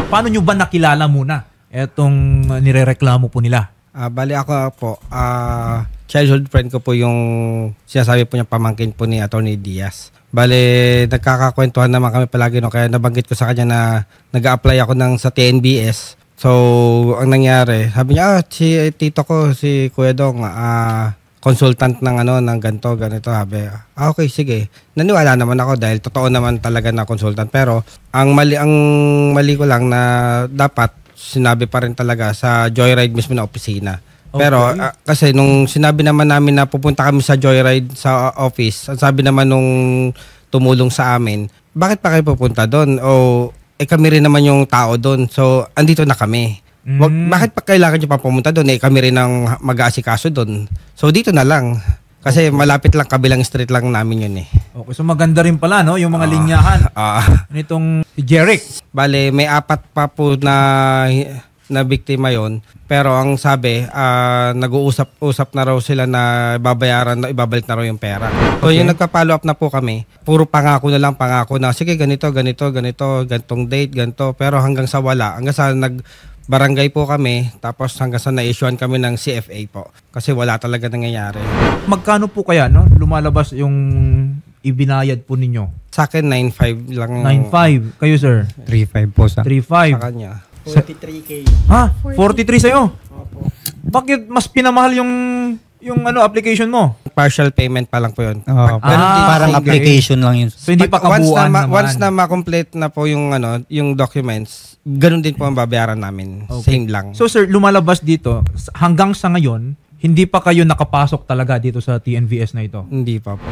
paano nyo ba nakilala muna etong nirereklamo po nila? Bali ako po, childhood friend ko po yung sinasabi po niya pamangkin po ni Attorney Diaz. Bali, nagkakakwentuhan naman kami palagi, no? Kaya nabanggit ko sa kanya na nag-a-apply ako sa TNBS. So, ang nangyari, sabi niya, si tito ko, si Kuya Dong, consultant ng ng ganito, ganito. Sabi, okay, sige. Naniwala naman ako dahil totoo naman talaga na consultant. Pero, ang mali ko lang na dapat sinabi pa rin talaga sa Joyride mismo na opisina. Okay. Pero kasi nung sinabi naman namin na pupunta kami sa Joyride sa office, ang sabi naman nung tumulong sa amin, bakit pa kayo pupunta doon? O kami rin naman yung tao doon. So andito na kami. Bakit pa kailangan nyo pa pumunta doon? Kami rin ang mag-aasikaso doon. So dito na lang. Kasi malapit lang, kabilang street lang namin yun eh. Okay, so maganda rin pala, no? Yung mga linyahan nitong Jeric. Bale, may 4 pa po na biktima yon. Pero ang sabi, nag-uusap na raw sila na ibabalik na raw yung pera. So yung nagpa-follow up na po kami, puro pangako na lang, pangako na, sige ganitong date, ganito. Pero hanggang sa wala, hanggang sa barangay po kami, tapos hanggang sa na-issuean kami ng CFA po. Kasi wala talaga nangyayari. Magkano po kaya, no? Lumalabas yung ibinayad po ninyo? Sa akin, 9.5 lang. 9.5. Kayo, sir? 3.5 po sa 3.5. Sa kanya. 43K. Ha? 43 sa'yo? Opo. Bakit mas pinamahal yung application mo? Partial payment pa lang po yun. parang application lang yun. So hindi pa kabuuan naman. Once na ma-complete na po yung documents, ganun din po ang babayaran namin. Okay. Same lang. So sir, lumalabas dito, hanggang sa ngayon, hindi pa kayo nakapasok talaga dito sa TNVS na ito? Hindi pa po.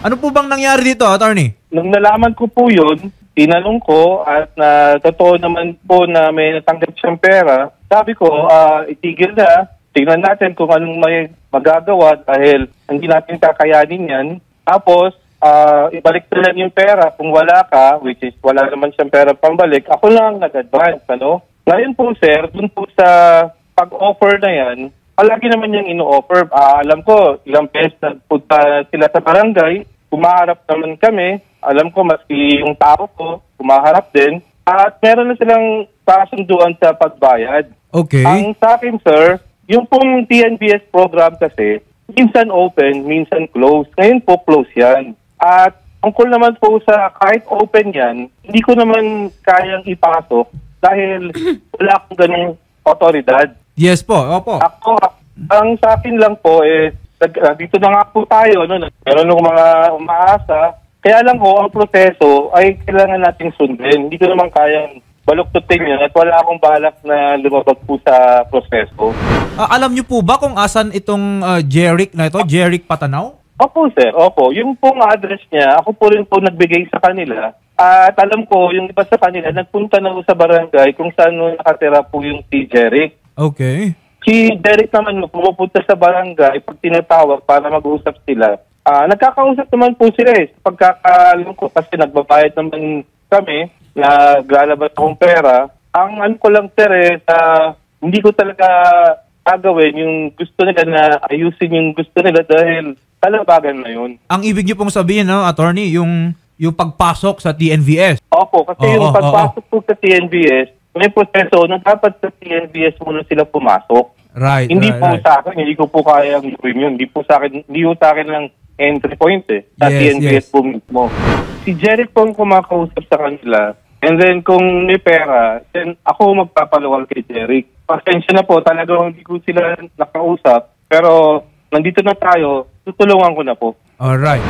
Ano po bang nangyari dito, attorney? Nung nalaman ko po yun, tinanong ko at totoo naman po na may natanggap siyang pera, sabi ko, itigil na. Tingnan natin kung anong may magagawa dahil hindi natin kakayanin yan. Tapos, ibalik na lang yung pera. Kung wala ka, which is wala naman siyang pera pambalik, ako lang nag-advance. Ngayon po, sir, dun po sa pag-offer na yan, palagi naman yung ino-offer. Alam ko, ilang beses nagpunta sila sa barangay, kumaharap naman kami. Alam ko, maski yung tao ko, kumaharap din. At meron na silang kasunduan sa pagbayad. Okay. Ang sa akin, sir, yung pong TNBS program kasi, minsan open, minsan close. Ngayon po, close yan. At tungkol naman po sa kahit open yan, hindi ko naman kayang ipasok dahil wala akong ganung otoridad. Yes po, opo. Ako, ang sa akin lang po dito na nga po tayo, meron ng mga umaasa. Kaya lang ho, ang proseso ay kailangan nating sundin. Hindi ko naman kayang baluktutin yun at wala akong balak na lumabag po sa proseso. Alam niyo po ba kung asan itong Jeric na ito? Jeric Patanaw? Opo, sir. Opo. Yung pong address niya, ako po rin po nagbigay sa kanila. At alam ko, yung iba sa kanila, nagpunta na sa barangay kung saan nakatira po yung si Jeric. Okay. Si Derek naman pumupunta sa barangay pag tinatawag para mag-usap sila. Nagkakausap naman po sila pagkakaalam ko kasi nagbabayad naman kami, naglalabas akong pera. Ang ano ko lang, sir, hindi ko talaga gagawin yung gusto nila na ayusin yung gusto nila dahil talabagan na yun. Ang ibig niyo pong sabihin, attorney, yung pagpasok sa TNVS? Opo, kasi yung pagpasok po sa TNVS, may proseso na dapat sa TNVS muna sila pumasok. Right. Hindi po sa akin, hindi ko po kayang gawin yun. Hindi po sa akin lang entry point sa TNVS po mismo. Si Jeric po ang kumakausap sa kanila. And then kung may pera, then ako magpapaluwal kay Jeric. Pasensya na po, talagang hindi ko sila nakausap. Pero nandito na tayo, tutulungan ko na po. Alright.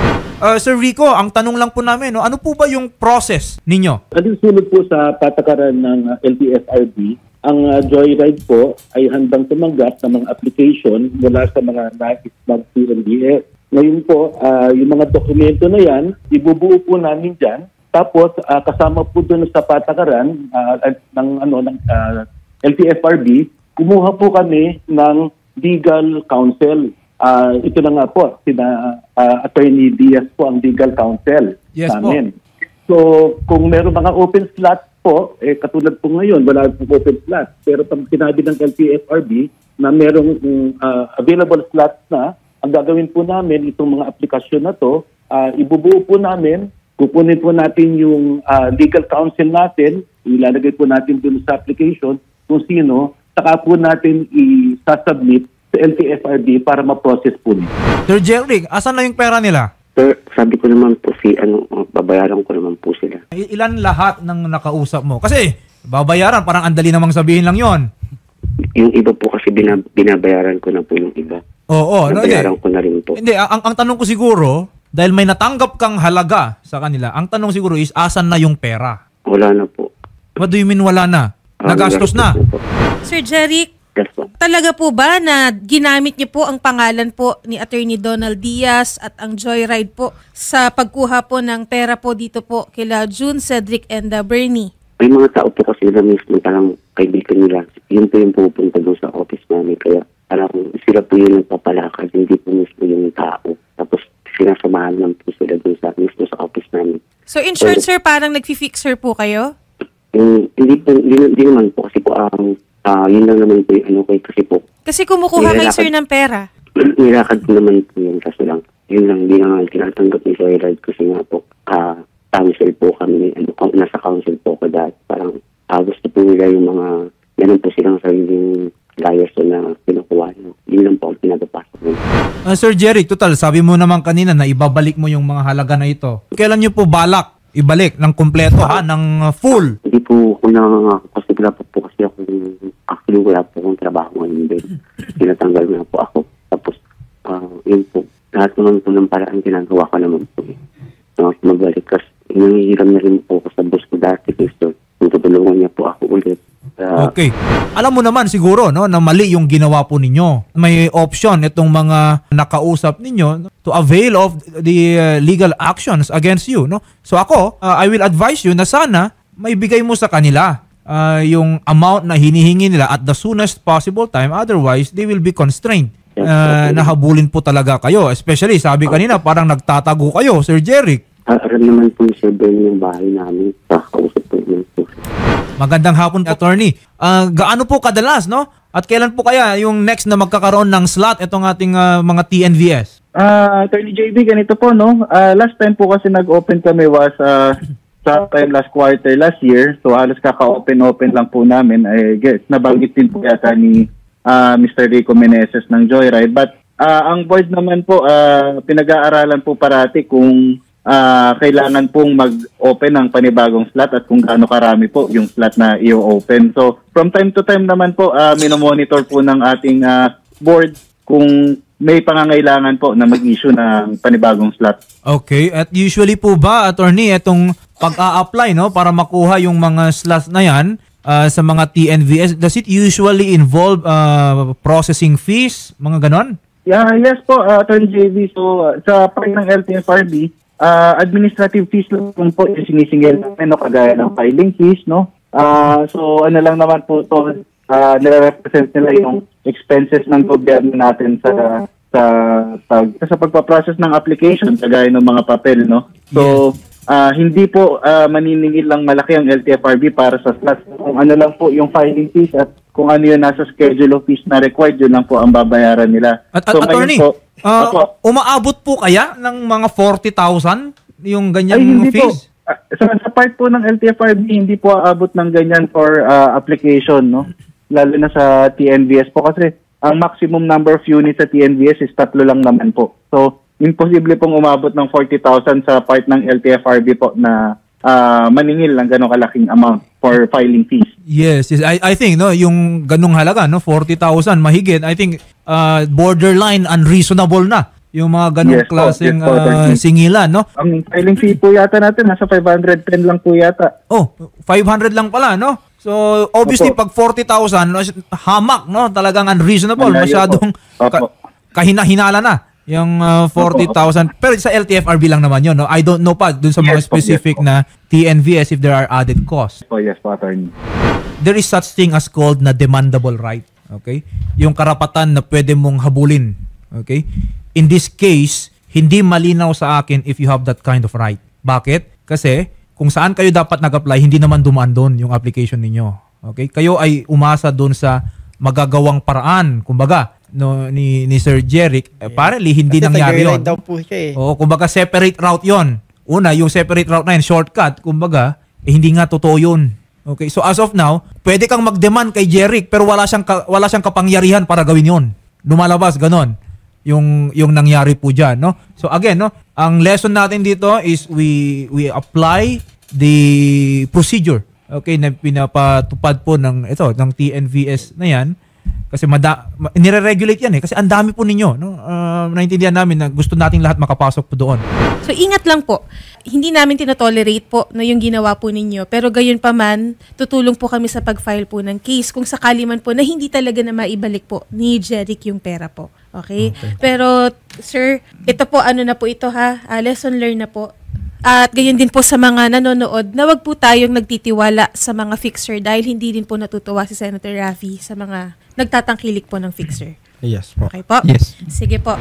Sir Rico, ang tanong lang po namin, ano po ba yung process ninyo? Sunod po sa patakaran ng LTFRB, ang Joyride po ay handang tumanggap ng mga application mula sa mga nais mag-TNVS. Ngayon po, yung mga dokumento na yan, ibubuo po namin dyan. Tapos, kasama po doon sa patakaran ng LTFRB, kumuha po kami ng legal counsel. Ito na nga po, Attorney Diaz po ang legal counsel namin. So, kung meron mga open slots po, katulad po ngayon, wala pong open slots. Pero pag sinabi ng LTFRB na merong available slots na, ang gagawin po namin, itong mga aplikasyon na to, ibubuo po namin kukunin po natin yung legal counsel natin, ilalagay po natin dun sa application kung sino, saka po natin i-submit sa LTFRB para ma-process po nito. Sir Jerry, asan na yung pera nila? Sir, sabi ko naman po babayaran ko naman po sila. Ilan lahat ng nakausap mo? Kasi babayaran, parang andali namang sabihin lang yon. Yung iba po kasi binabayaran ko na po yung iba. Oo, Nabayaran ko na rin po. Hindi, ang tanong ko siguro, dahil may natanggap kang halaga sa kanila, ang tanong siguro is, asan na yung pera? Wala na po. What do you mean wala na? Nagastos na? Po. Sir Jeric, Yes po. talaga po ba na ginamit niyo po ang pangalan po ni Attorney Donald Diaz at ang Joyride po sa pagkuha po ng pera po dito po kila June, Cedric, and Bernie? May mga tao po kasi na mismo parang kaibigan nila. Yun po yung pupunta doon sa office namin. Kaya parang sila po yung nagpapalakad, hindi po mismo yung tao. Tapos sinasamahan lang po sila doon sa mismo sa office namin. So in short, sir, parang nag-fixer po kayo? Hindi naman po kasi po yun lang naman po yung kasi po. Kasi kumukuha kayo, sir, ng pera. Nilakad ko naman po yun kasi lang. Yun lang, hindi na nga tinatanggap ni Joyride kasi nga po council po kami, nasa council po ko dahil parang gusto po nila yung mga, ganun po silang sariling gayas na pinukuha nyo. Yun lang po ang pinagpapasok nyo. Sir Jerry, total, sabi mo naman kanina na ibabalik mo yung mga halaga na ito. Kailan nyo po balak ibalik ng kumpleto ng full? Hindi po ko nangangako kasi wala po kasi ako, actually wala po akong trabaho ngayon din. Tinatanggal na po ako. Tapos, yun po, lahat naman po ng paraan ginagawa ko naman po. Magbalik kasi nangihiram na rin po ako sa boss ko dati kasi tutulungan niya po ako ulit. Okay. Alam mo naman siguro no, na mali yung ginawa po ninyo. May option itong mga nakausap ninyo to avail of the legal actions against you. No? So ako, I will advise you na sana may bigay mo sa kanila yung amount na hinihingi nila at the soonest possible time. Otherwise, they will be constrained. Nahabulin po talaga kayo. Especially, sabi kanina, parang nagtatago kayo, Sir Jeric. Aram naman po Sir Ben yung bahay namin. Kakausap po yun po. Magandang hapon, attorney. Gaano po kadalas, no? At kailan po kaya yung next na magkakaroon ng slot itong ating mga TNVS? Attorney JB, ganito po, no? Last time po kasi nag-open kami was sometime last quarter last year. So halos kaka-open lang po namin. I guess nabanggit din po yata ni Mr. Rico Meneses ng Joyride. But ang board naman po, pinag-aaralan po parati kung kailangan pong mag-open ng panibagong slot at kung gaano karami po yung slot na i-open. So, from time to time naman po, minomonitor po ng ating board kung may pangangailangan po na mag-issue ng panibagong slot. Okay. At usually po ba, attorney, itong pag-a-apply no, para makuha yung mga slots na yan sa mga TNVS, does it usually involve processing fees, mga ganon? Yeah, yes po, Attorney JV. So, sa part ng LTFRB, administrative fees lang po yung sinisingil namin, no, kagaya ng filing fees, no? So, ano lang naman po ito, nire-represent nila yung expenses ng gobyerno natin sa pagpaprocess ng application, kagaya ng mga papel, no? So, hindi po maniningil lang malaki ang LTFRB para sa slots. Kung ano lang po yung filing fees at kung ano yung nasa schedule of fees na required, yun lang po ang babayaran nila. At so, attorney, umaabot po kaya ng mga 40,000 yung ganyang fees? Sa part po ng LTFRB, hindi po aabot ng ganyan for application, no? Lalo na sa TNVS po kasi ang maximum number of units sa TNVS is 3 lang naman po. So, imposible pong umabot ng 40,000 sa part ng LTFRB po na maningil ng ganong kalaking amount for filing fees. Yes, I think no, yung ganong halaga, no, 40,000 mahigit, I think borderline unreasonable na yung mga ganong klaseng singilan, no? Ang filing fee po yata natin nasa 510 lang po yata. Oh, 500 lang pala, no? So obviously pag 40,000 hamak, no, talagang unreasonable, masyadong kahina-hinala na yung 40,000. Pero sa LTFRB lang naman yun, no? I don't know pa dun sa mga specific na TNVS if there are added costs. Yes po, attorney. There is such thing as called na demandable right. Okay? Yung karapatan na pwede mong habulin. Okay? In this case, hindi malinaw sa akin if you have that kind of right. Bakit? Kasi kung saan kayo dapat nag-apply, hindi naman dumaan doon yung application ninyo. Okay? Kayo ay umasa doon sa magagawang paraan. Kumbaga, no, ni Sir Jeric, apparently hindi kasi nangyari yun. Daw po siya, eh. Oo, kumbaga separate route yon. una, yung separate route na yun, shortcut, kumbaga, hindi nga totoo yun. Okay, so as of now, pwede kang mag-demand kay Jeric pero wala siyang kapangyarihan para gawin yun. Lumalabas, ganon. Yung nangyari po dyan, no? So again, no, ang lesson natin dito is we apply the procedure, okay, na pinapatupad po ng TNVS na yan. Kasi nire-regulate yan kasi ang dami po ninyo, no? Naintindihan namin na gusto nating lahat makapasok po doon. So ingat lang po. Hindi namin tinotolerate po na yung ginawa po ninyo. Pero gayon pa man, tutulong po kami sa pag-file po ng case kung sakali man po na hindi talaga na maibalik po ni Jeric yung pera po. Okay? Pero sir, ito po na po ito ha. Lesson learned na po. At gayon din po sa mga nanonood na wag po tayong nagtitiwala sa mga fixer dahil hindi din po natutuwa si Senator Raffy sa mga nagtatangkilik po ng fixer. Yes po. Okay po? Yes. Sige po.